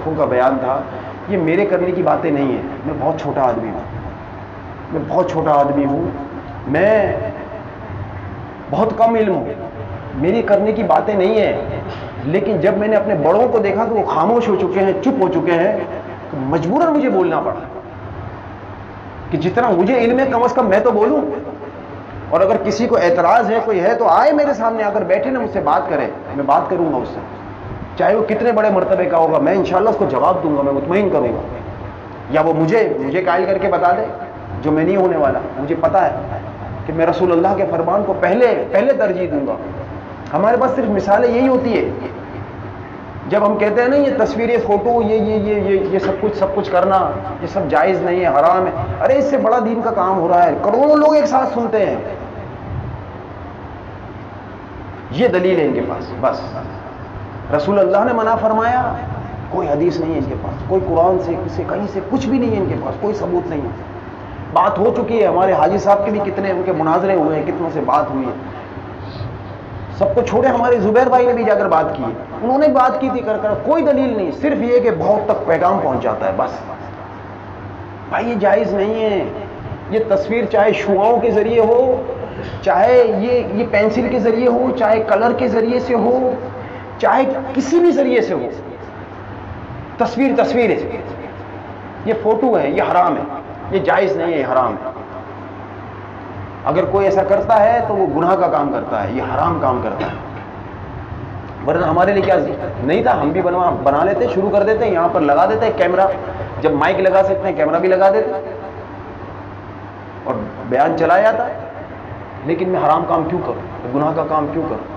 شیخوں کا بیان تھا، یہ میرے کرنے کی باتیں نہیں ہیں. میں بہت چھوٹا آدمی ہوں، میں بہت چھوٹا آدمی ہوں، میں بہت کم علم ہوں، میری کرنے کی باتیں نہیں ہیں. لیکن جب میں نے اپنے بڑوں کو دیکھا کہ وہ خاموش ہو چکے ہیں، چپ ہو چکے ہیں، تو مجبوراً مجھے بولنا پڑا کہ جتنا مجھے علم ہے کم از کم میں تو بولوں. اور اگر کسی کو اعتراض ہے، کوئی ہے، تو آئے میرے سامنے آ کر بیٹھے نا، مجھ سے بات کرے، میں بات کروں گا اس سے، چاہے وہ کتنے بڑے مرتبے کا ہوگا، میں انشاءاللہ اس کو جواب دوں گا، میں مطمئن کروں گا. یا وہ مجھے قائل کر کے بتا دے جو میں نہیں ہونے والا. مجھے پتا ہے کہ میں رسول اللہ کے فرمان کو پہلے ترجیح دوں گا. ہمارے پاس صرف مثالیں یہی ہوتی ہے. جب ہم کہتے ہیں نا یہ تصویریں، فوٹو، یہ سب کچھ کرنا، یہ سب جائز نہیں ہے، حرام ہے، ارے اس سے بڑا دین کا کام ہو رہا ہے، کروڑوں لوگ ایک ساتھ سنتے ہیں. یہ دلیل ہے ان کے پاس. بس رسول اللہ نے منع فرمایا، کوئی حدیث نہیں ہے ان کے پاس، کوئی قرآن سے کہیں سے کچھ بھی نہیں ہے ان کے پاس، کوئی ثبوت نہیں ہے. بات ہو چکی ہے، ہمارے حاجی صاحب کے بھی کتنے ان کے مناظرے ہوئے ہیں، کتنوں سے بات ہوئی ہے. سب کو چھوڑے ہمارے زبیر بھائی نے بھی جا کر بات کی ہے، انہوں نے بات کی تھی کر کوئی دلیل نہیں، صرف یہ کہ بہت تک پیغام پہنچ جاتا ہے. بس بھائی یہ جائز نہیں ہے. یہ تصویر چاہے شعاؤں کے ذریعے ہو، چاہے یہ پینسل کے ذریعے ہو، چاہے کلر کے ذریعے سے ہو، چاہے کسی بھی ذریعے سے ہو، تصویر ہے، یہ فوٹو ہے، یہ حرام ہے، یہ جائز نہیں ہے، یہ حرام ہے. اگر کوئی ایسا کرتا ہے تو وہ گناہ کا کام کرتا ہے، یہ حرام کام کرتا ہے. ورنہ ہمارے لیے کیا نہیں تھا، ہم بھی بنا لیتے، شروع کر دیتے، یہاں پر لگا دیتے کیمرہ، جب مائک لگا سکتے ہیں کیمرہ بھی لگا دیتے اور بیان چلا جاتا. لیکن میں حرام کام کیوں کروں، گناہ کا کام کیوں کروں؟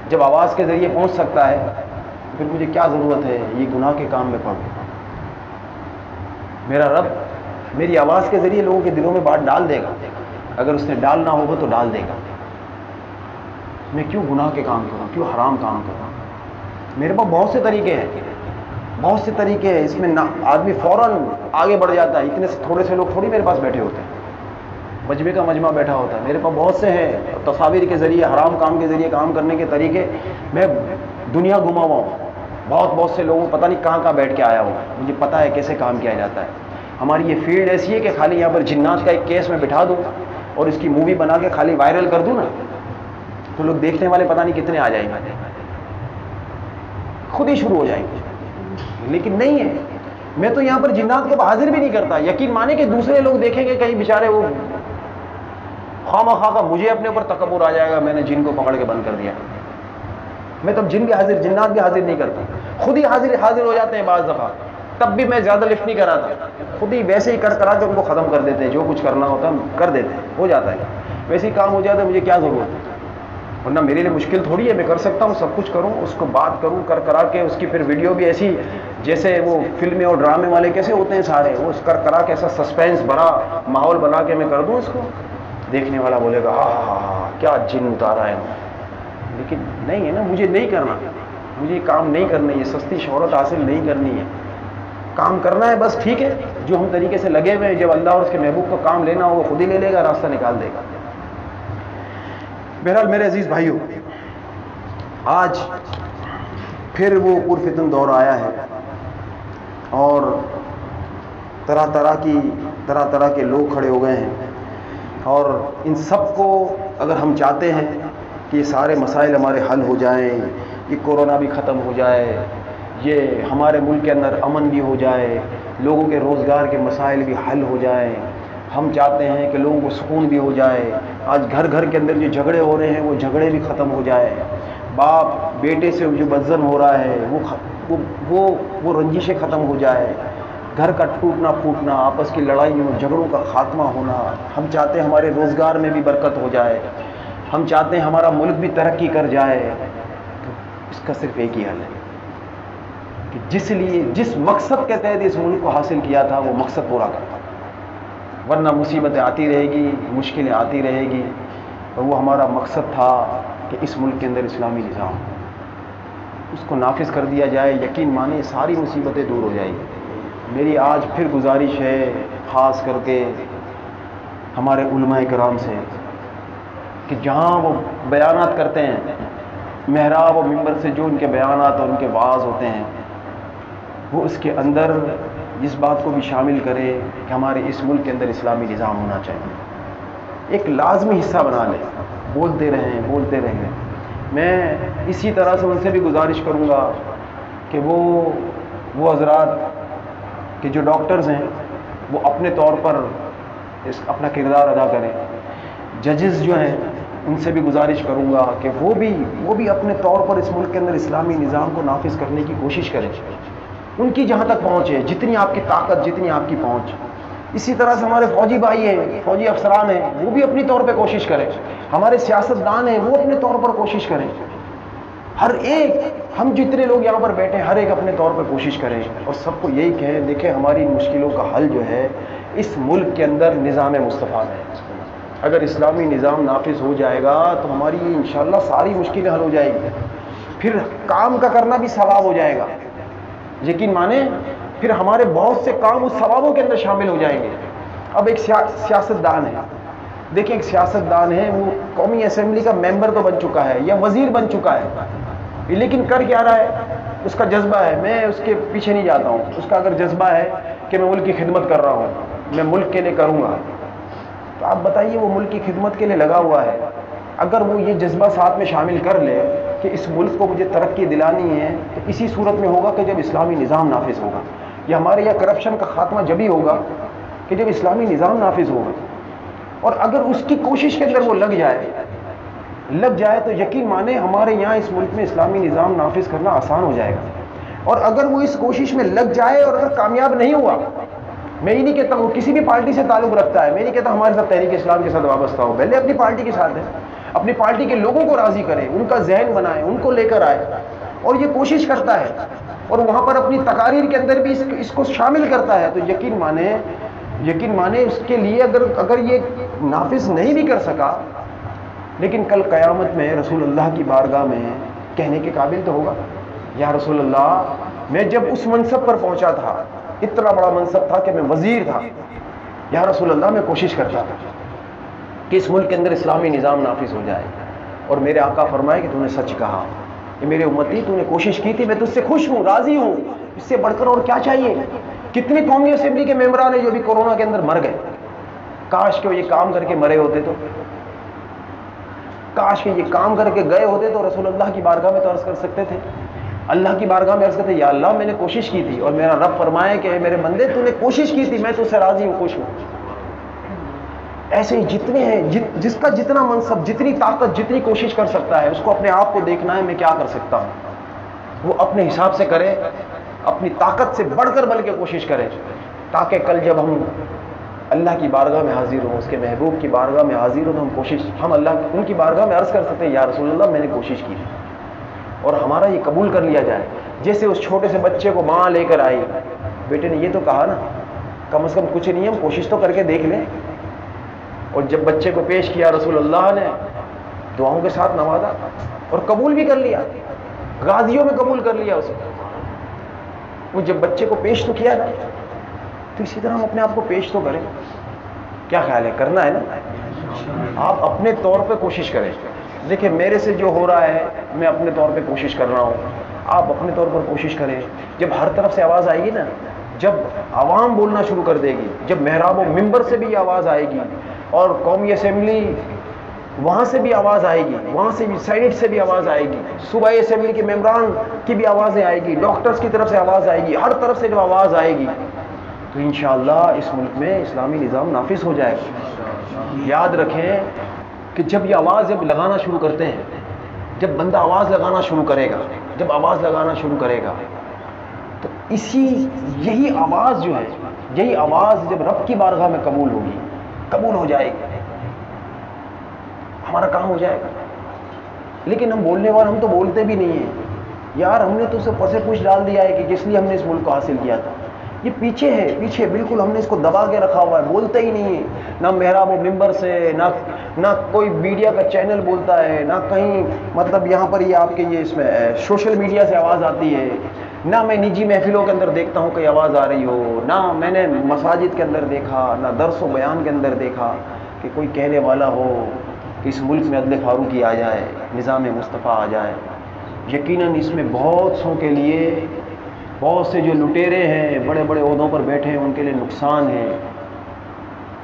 جب آواز کے ذریعے پہنچ سکتا ہے پھر مجھے کیا ضرورت ہے یہ گناہ کے کام میں پڑھوں. میرا رب میری آواز کے ذریعے لوگوں کے دلوں میں بات ڈال دے گا، اگر اس نے ڈالنا ہوگا تو ڈال دے گا. میں کیوں گناہ کے کام کروں، کیوں حرام کام کروں؟ میرے پاس بہت سے طریقے ہیں، بہت سے طریقے ہیں. اس میں آدمی فوراً آگے بڑھ جاتا ہے. اتنے سے تھوڑے سے لوگ تھوڑی میرے پاس بیٹھے ہوتے ہیں، مجمع کا مجمع بیٹھا ہوتا ہے. میرے پاس بہت سے ہیں تصاویر کے ذریعے، حرام کام کے ذریعے کام کرنے کے طریقے. میں دنیا گھما ہوا ہوں، بہت سے لوگوں پتہ نہیں کہاں بیٹھ کے آیا ہوں. مجھے پتہ ہے کیسے کام کیا جاتا ہے. ہماری یہ فیلڈ ایسی ہے کہ خالی یہاں پر جنات کا ایک کیس میں بٹھا دوں اور اس کی مووی بنا کے خالی وائرل کر دوں نا، تو لوگ دیکھنے والے پتہ نہیں کتنے آ جائیں گے، خود ہی شروع ہو جائیں گے. لیکن نہیں ہے، میں تو یہاں پر جنات کو حاضر بھی نہیں کرتا. یقین مانے کہ دوسرے لوگ دیکھیں گے کہیں بیچارے وہ خواہ مجھے اپنے اوپر تکبر آ جائے گا، میں نے جن کو پکڑ کے بند کر دیا. میں تب جنات بھی حاضر نہیں کرتا، خود ہی حاضر ہو جاتے ہیں بعض دفعہ. تب بھی میں زیادہ لفٹ نہیں کراتا، خود ہی ویسے ہی کرا کے ان کو ختم کر دیتے ہیں. جو کچھ کرنا ہوتا ہے کر دیتے ہیں، ہو جاتا ہے، ویسے ہی کام ہو جاتا ہے. مجھے کیا ضرورت ہے؟ ورنہ میرے لیے مشکل تھوڑی ہے، میں کر سکتا ہوں، سب کچھ کروں، اس کو بات کروں، کرا کے اس کی پھر ویڈیو بھی ایسی جیسے وہ فلمیں اور ڈرامے والے کیسے ہوتے ہیں سارے، وہ کرا کے ایسا سسپینس بھرا ماحول بنا کے میں کر دوں اس کو. دیکھنے والا بولے گا ہاں کیا جن اتارا ہے. لیکن نہیں ہے نا، مجھے نہیں کرنا، مجھے کام نہیں کرنا، یہ سستی شہرت حاصل نہیں کرنی ہے. کام کرنا ہے بس، ٹھیک ہے، جو ہم طریقے سے لگے ہوئے ہیں. جب اللہ اور اس کے محبوب کو کام لینا ہو وہ خود ہی لے لے گا، راستہ نکال دے گا. بہرحال میرے عزیز بھائیوں، آج پھر وہ پرفتن دور آیا ہے اور طرح طرح کے لوگ کھڑے ہو گئے ہیں. اور ان سب کو اگر ہم چاہتے ہیں کہ یہ سارے مسائل ہمارے حل ہو جائیں، یہ کورونا بھی ختم ہو جائے، یہ ہمارے ملک کے اندر امن بھی ہو جائے، لوگوں کے روزگار کے مسائل بھی حل ہو جائیں، ہم چاہتے ہیں کہ لوگوں کو سکون بھی ہو جائے. آج گھر کے اندر جو جھگڑے ہو رہے ہیں وہ جھگڑے بھی ختم ہو جائے، باپ بیٹے سے جو بدزن ہو رہا ہے وہ رنجشیں ختم ہو جائے، گھر کا ٹوٹنا پھوٹنا، آپس کی لڑائیوں جھگڑوں کا خاتمہ ہونا. ہم چاہتے ہیں ہمارے روزگار میں بھی برکت ہو جائے، ہم چاہتے ہیں ہمارا ملک بھی ترقی کر جائے. تو اس کا صرف ایک ہی حل ہے کہ جس مقصد کے تحت اس ملک کو حاصل کیا تھا وہ مقصد پورا کرنا. ورنہ مصیبتیں آتی رہے گی، مشکلیں آتی رہے گی. اور وہ ہمارا مقصد تھا کہ اس ملک کے اندر اسلامی نظام اس کو نافذ کر دیا جائے. یقین مانے ساری مصیبتیں دور ہو جائیں گی. میری آج پھر گزارش ہے خاص کر کے ہمارے علماء کرام سے کہ جہاں وہ بیانات کرتے ہیں محراب و منبر سے، جو ان کے بیانات اور ان کے وعظ ہوتے ہیں، وہ اس کے اندر اس بات کو بھی شامل کرے کہ ہمارے اس ملک کے اندر اسلامی نظام ہونا چاہیے، ایک لازمی حصہ بنا لیں، بولتے رہیں۔ میں اسی طرح سے ان سے بھی گزارش کروں گا کہ وہ حضرات کہ جو ڈاکٹرز ہیں وہ اپنے طور پر اپنا کردار ادا کریں، ججز جو ہیں ان سے بھی گزارش کروں گا کہ وہ بھی اپنے طور پر اس ملک کے اندر اسلامی نظام کو نافذ کرنے کی کوشش کریں، ان کی جہاں تک پہنچ ہے، جتنی آپ کی طاقت، جتنی آپ کی پہنچ۔ اسی طرح سے ہمارے فوجی بھائی ہیں، فوجی افسران ہیں، وہ بھی اپنی طور پہ کوشش کریں، ہمارے سیاستدان ہیں وہ اپنے طور پر کوشش کریں، ہر ایک، ہم جتنے لوگ یہاں پر بیٹھے ہیں ہر ایک اپنے طور پر کوشش کریں اور سب کو یہی کہیں دیکھیں ہماری مشکلوں کا حل جو ہے اس ملک کے اندر نظام مصطفیٰ ہے۔ اگر اسلامی نظام نافذ ہو جائے گا تو ہماری انشاءاللہ ساری مشکلیں حل ہو جائیں گی، پھر کام کا کرنا بھی ثواب ہو جائے گا، یقین مانیں، پھر ہمارے بہت سے کام اس ثوابوں کے اندر شامل ہو جائیں گے۔ اب ایک سیاستدان ہے، دیکھیں ایک سیاستدان ہے، وہ قومی اسمبلی کا ممبر تو بن چکا ہے یا وزیر بن چکا ہے، لیکن کر کیا رہا ہے؟ اس کا جذبہ ہے، میں اس کے پیچھے نہیں جاتا ہوں، اس کا اگر جذبہ ہے کہ میں ملک کی خدمت کر رہا ہوں، میں ملک کے لیے کروں گا، تو آپ بتائیے وہ ملک کی خدمت کے لیے لگا ہوا ہے، اگر وہ یہ جذبہ ساتھ میں شامل کر لے کہ اس ملک کو مجھے ترقی دلانی ہے، تو اسی صورت میں ہوگا کہ جب اسلامی نظام نافذ ہوگا، یا ہمارے یہاں کرپشن کا خاتمہ جب ہی ہوگا کہ جب اسلامی نظام نافذ ہوگا۔ اور اگر اس کی کوشش کے اندر وہ لگ جائے تو یقین مانیں ہمارے یہاں اس ملک میں اسلامی نظام نافذ کرنا آسان ہو جائے گا۔ اور اگر وہ اس کوشش میں لگ جائے اور اگر کامیاب نہیں ہوا، میں یہ نہیں کہتا وہ کسی بھی پارٹی سے تعلق رکھتا ہے، میں نہیں کہتا ہمارے ساتھ تحریک اسلام کے ساتھ وابستہ ہو، پہلے اپنی پارٹی کے ساتھ ہے، اپنی پارٹی کے لوگوں کو راضی کرے، ان کا ذہن بنائے، ان کو لے کر آئے، اور یہ کوشش کرتا ہے اور وہاں پر اپنی تقاریر کے اندر بھی اس کو شامل کرتا ہے، تو یقین مانیں اس کے لیے اگر یہ نافذ نہیں بھی کر سکا، لیکن کل قیامت میں رسول اللہ کی بارگاہ میں کہنے کے قابل تو ہوگا، یا رسول اللہ میں جب اس منصب پر پہنچا تھا، اتنا بڑا منصب تھا کہ میں وزیر تھا، یا رسول اللہ میں کوشش کرتا تھا کہ اس ملک کے اندر اسلامی نظام نافذ ہو جائے، اور میرے آقا فرمائے کہ تو نے سچ کہا، کہ میرے امتی تو نے کوشش کی تھی، میں تجھ سے خوش ہوں، راضی ہوں، اس سے بڑھ کر اور کیا چاہیے؟ کتنی قومی اسمبلی کے ممبران ہیں جو بھی کورونا کے اندر مر گئے، کاش کہ وہ یہ کام کر کے مرے ہوتے، تو کاش کہ یہ کام کر کے گئے ہوتے تو رسول اللہ کی بارگاہ میں تو عرض کر سکتے تھے، اللہ کی بارگاہ میں عرض کرتے یا اللہ میں نے کوشش کی تھی، اور میرا رب فرمائے کہ میرے بندے تو نے کوشش کی تھی، میں تو سے راضی ہوں، خوش ہوں۔ ایسے ہی جتنے ہیں، جس کا جتنا منصب، جتنی طاقت، جتنی کوشش کر سکتا ہے، اس کو اپنے آپ کو دیکھنا ہے میں کیا کر سکتا ہوں، وہ اپنے حساب سے کرے، اپنی طاقت سے بڑھ کر بلکہ کوشش کرے، تاکہ کل جب ہم اللہ کی بارگاہ میں حاضر ہوں، اس کے محبوب کی بارگاہ میں حاضر ہوں، تو ہم ان کی بارگاہ میں عرض کر سکتے ہیں یا رسول اللہ میں نے کوشش کی تھی، اور ہمارا یہ قبول کر لیا جائے، جیسے اس چھوٹے سے بچے کو ماں لے کر آئی، بیٹے نے یہ تو کہا نا کم از کم کچھ نہیں ہم کوشش تو کر کے دیکھ لیں، اور جب بچے کو پیش کیا رسول اللہ نے دعاؤں کے ساتھ نوازا اور قبول بھی کر لیا، غازیوں میں قبول کر لیا اسے، وہ جب بچے کو پیش تو کیا نا، تو اسی طرح ہم اپنے آپ کو پیش تو کریں، کیا خیال ہے؟ کرنا ہے نا، آپ اپنے طور پہ کوشش کریں، دیکھیں میرے سے جو ہو رہا ہے میں اپنے طور پہ کوشش کر رہا ہوں، آپ اپنے طور پر کوشش کریں، جب ہر طرف سے آواز آئے گی نا، جب عوام بولنا شروع کر دے گی، جب محراب و منبر سے بھی آواز آئے گی، اور قومی اسمبلی وہاں سے بھی آواز آئے گی، وہاں سے بھی سینٹ سے بھی آواز آئے گی، صوبائی اسمبلی کے ممبران کی بھی آوازیں آئے گی، ڈاکٹرز کی طرف سے آواز آئے گی، ہر طرف سے جب آواز آئے گی تو انشاءاللہ اس ملک میں اسلامی نظام نافذ ہو جائے گا۔ یاد رکھیں کہ جب یہ آواز لگانا شروع کرتے ہیں، جب بندہ آواز لگانا شروع کرے گا، جب آواز لگانا شروع کرے گا تو یہی آواز جو ہے، یہی آواز جب رب کی بارگاہ میں قبول ہوگی، قبول ہو جائے گی، ہمارا کام ہو جائے گا۔ لیکن ہم بولنے والے، ہم تو بولتے بھی نہیں ہیں یار، ہم نے تو اسے پسے پوچھ ڈال دیا ہے کہ کس لیے ہم نے اس ملک کو حاصل کیا تھا، یہ پیچھے ہے، پیچھے بالکل ہم نے اس کو دبا کے رکھا ہوا ہے، بولتے ہی نہیں ہے، نہ محراب و منبر سے، نہ کوئی میڈیا کا چینل بولتا ہے، نہ کہیں مطلب یہاں پر یہ آپ کے یہ اس میں سوشل میڈیا سے آواز آتی ہے، نہ میں نجی محفلوں کے اندر دیکھتا ہوں کہ آواز آ رہی ہو، نہ میں نے مساجد کے اندر دیکھا، نہ درس و بیان کے اندر دیکھا کہ کوئی کہنے والا ہو کہ اس ملک میں عدل فاروقی آ جائے، نظام مصطفیٰ آ جائے۔ یقیناً اس میں بہت سو کے لیے بہت سے جو لٹیرے ہیں بڑے بڑے عہدوں پر بیٹھے ہیں ان کے لیے نقصان ہے،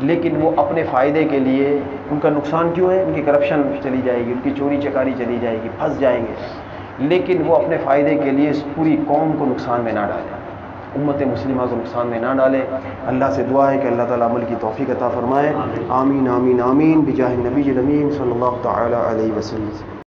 لیکن وہ اپنے فائدے کے لیے، ان کا نقصان کیوں ہے؟ ان کی کرپشن چلی جائے گی، ان کی چوری چکاری چلی جائے گی، پھنس جائیں گے، لیکن وہ اپنے فائدے کے لیے اس پوری قوم کو نقصان میں نہ ڈالیں، امت مسلمہ کو نقصان میں نہ ڈالے۔ اللہ سے دعا ہے کہ اللہ تعالیٰ عمل کی توفیق عطا فرمائے۔ آمین آمین آمین بجاہ النبی الامین صلی اللہ تعالی علیہ وسلم۔